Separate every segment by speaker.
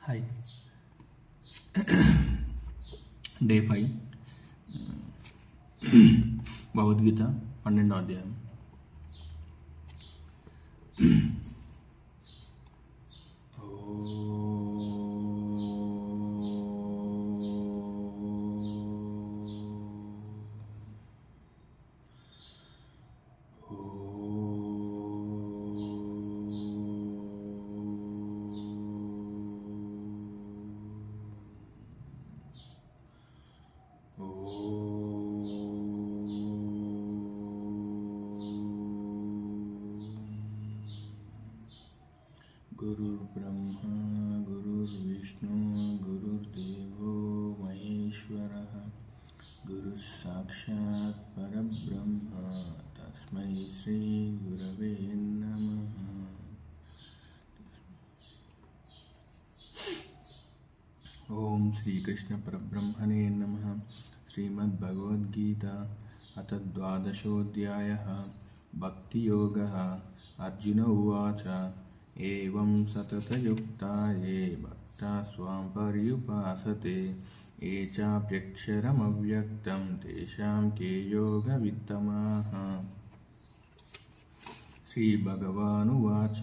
Speaker 1: Hi. Day 5 Bhagavad Gita 12వ అధ్యాయం. गुरुर्ब्रह्मा गुरुर्विष्णु गुरुर्देवो महेश्वरः गुरुः साक्षात् परब्रह्म तस्मै श्री गुरवे नमः. ओम श्री कृष्ण परब्रह्मणे नमः. श्रीमद्भगवद्गीता अथ द्वादशोऽध्यायः. भक्तियोगः. अर्जुन उवाच एवं सततयुक्ता ये भक्ता स्वां पर्युपासते ये चाप्यक्षरमव्यक्तं तेषां के योगवित्तमाः. श्रीभगवानुवाच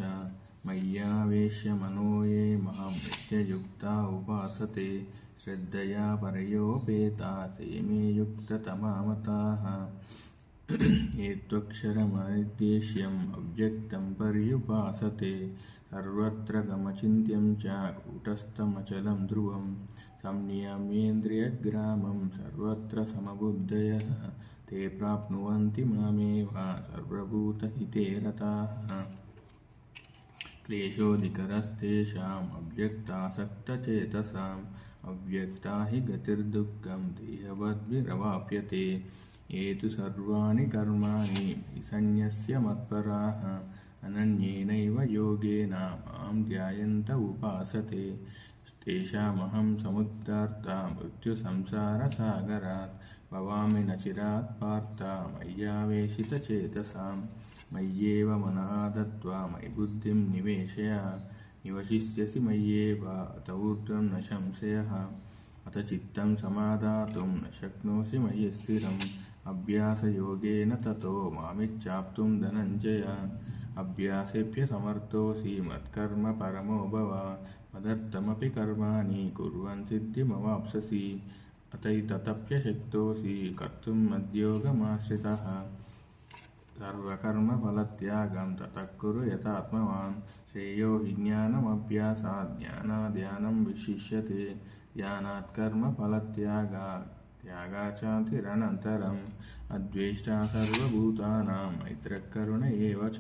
Speaker 1: मय्यावेश्य मनो ये मां नित्ययुक्ता उपासते श्रद्धया परयोपेता ते मे युक्ततमा मताः. ये त्वक्षरमनिर्देश्यम् अव्यक्तं पर्युपासते सर्वत्र गमचिन्त्यं च कूटस्थमचलं ध्रुवं संनियम्येन्द्रियग्रामं सर्वत्र समबुद्धयः ते प्राप्नुवन्ति मामेव सर्वभूतहिते रताः. क्लेशोऽधिकरस्तेषाम् अव्यक्तासक्तचेतसाम् अव्यक्ता हि गतिर्दुःखं देहवद्भिरवाप्यते. ये तु सर्वाणि कर्माणि विसन्न्यस्य मत्पराः अनन्येनैव योगेन मां ध्यायन्त उपासते तेषामहं समुद्धर्ता मृत्युसंसारसागरात् भवामि न चिरात् पार्थ मय्यावेशितचेतसाम्. मय्येव मनः दत्त्वा मयि बुद्धिं निवेशय निवशिष्यसि मय्येव अत ऊर्ध्वं न संशयः. अथ चित्तं समादातुं न शक्नोषि मयि स्थिरम् अभ्यासयोगेन ततो मामिच्छाप्तुं धनञ्जय. अभ्यासेऽप्यसमर्थोऽसि मत्कर्म परमो भव मदर्थमपि कर्माणि कुर्वन् सिद्धिमवाप्स्यसि. अतैतदप्यशक्तोऽसि कर्तुं मद्योगमाश्रितः सर्वकर्मफलत्यागं ततः कुरु यथात्मवान्. श्रेयो हि ज्ञानमभ्यासात् ज्ञानाद् विशिष्यते ध्यानात् कर्मफलत्यागात् त्यागाचातिरनन्तरम्. अद्वेष्टा सर्वभूतानां मैत्रः करुण एव च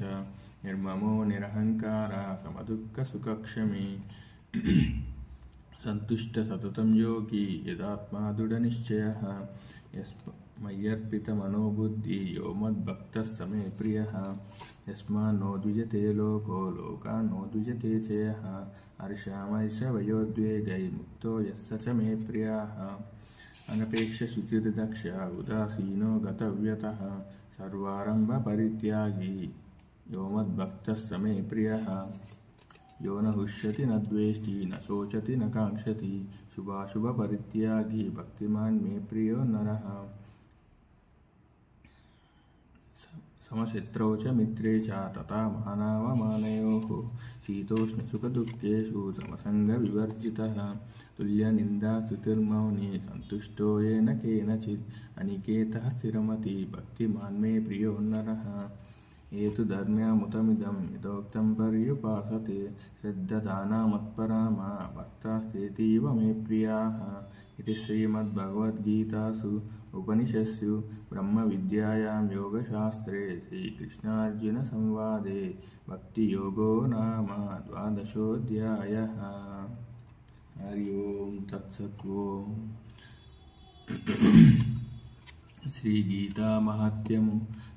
Speaker 1: निर्ममो निरहङ्कारः समदुःखसुखक्षमी. सन्तुष्टः सततं योगी यदात्मा दृढनिश्चयः मय्यर्पितमनो बुद्धिः यो मद्भक्तः स मे प्रियः. यस्मान्नो द्विजते लोको लोकान्नो द्विजते च यः हर्षामर्षभयोद्वेगैर्मुक्तो यस्य च मे प्रियः. अनपेक्षशुचिर्दक्ष उदासीनो गतव्यतः सर्वारम्भपरित्यागी यो मद्भक्तः स मे प्रियः. यो न हृष्यति न द्वेष्टि न शोचति न काङ्क्षति शुभाशुभपरित्यागी भक्तिमान् मे प्रियो नरः. समशत्रौ च मित्रे च तथा मानावमानयोः शीतोष्णसुखदुःखेषु समसङ्गविवर्जितः. तुल्यनिन्दास्तुतिर्मौनी सन्तुष्टो येन केनचित् अनिकेतः स्थिरमति भक्तिमान् मे प्रियो नरः. ये तु धर्म्यामुतमिदं यथोक्तं पर्युपासते श्रद्धदाना मत्परा भक्तास्तेतीव मे प्रियाः. इति श्रीमद्भगवद्गीतासु उपनिषत्सु ब्रह्मविद्यायां योगशास्त्रे श्रीकृष्णार्जुनसंवादे भक्तियोगो नाम द्वादशोऽध्यायः. हरि ओं तत्सत्. ओम्. श्रीगीतामाहात्म्यं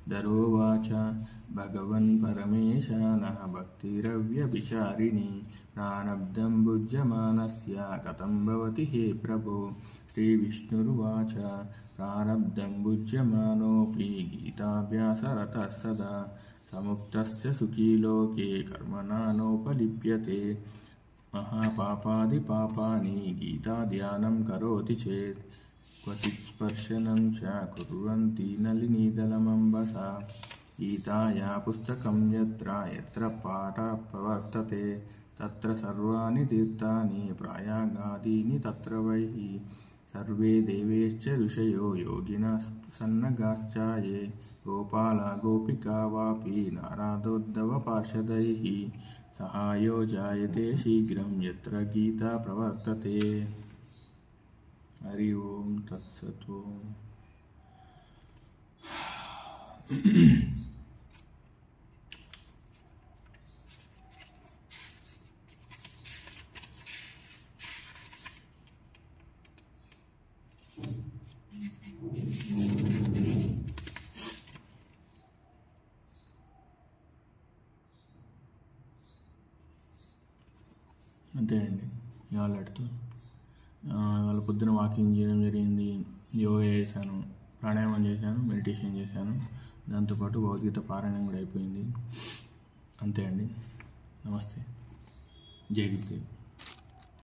Speaker 1: दरोवाच भगवन् परमेशानः भक्तिरव्यभिचारिणी प्रारब्धं भुज्यमानस्य कथं भवति हे प्रभो. श्रीविष्णुरुवाच प्रारब्धं भुज्यमानोऽपि गीताभ्यासरतः सदा समुक्तस्य सुखी लोके कर्मणा नोपलिप्यते. महापापादि पापानि गीताध्यानं करोति चेत् क्वचित् स्पर्शनं च कुर्वन्ति नलिनीदलमम्बसा गीताया पुस्तकं यत्र पाठः प्रवर्तते तत्र सर्वाणि तीर्थानि प्रयागादीनि तत्र वै सर्वे देवेश्च ऋषयो योगिनः सन्नगाश्च ये गोपाला गोपिका वापि नारदोद्धवपार्षदैः सहायो जायते शीघ्रं यत्र गीता प्रवर्तते। हरि ओम तत्सत्। అంతే అండి ఇవాళ ఇవాళ పొద్దున వాకింగ్ చేయడం జరిగింది, యోగా చేశాను, ప్రాణాయామం చేశాను, మెడిటేషన్ చేశాను, దాంతోపాటు భగవద్గీత పారాయణం కూడా అయిపోయింది. అంతే అండి. నమస్తే. జై గురుదేవ్.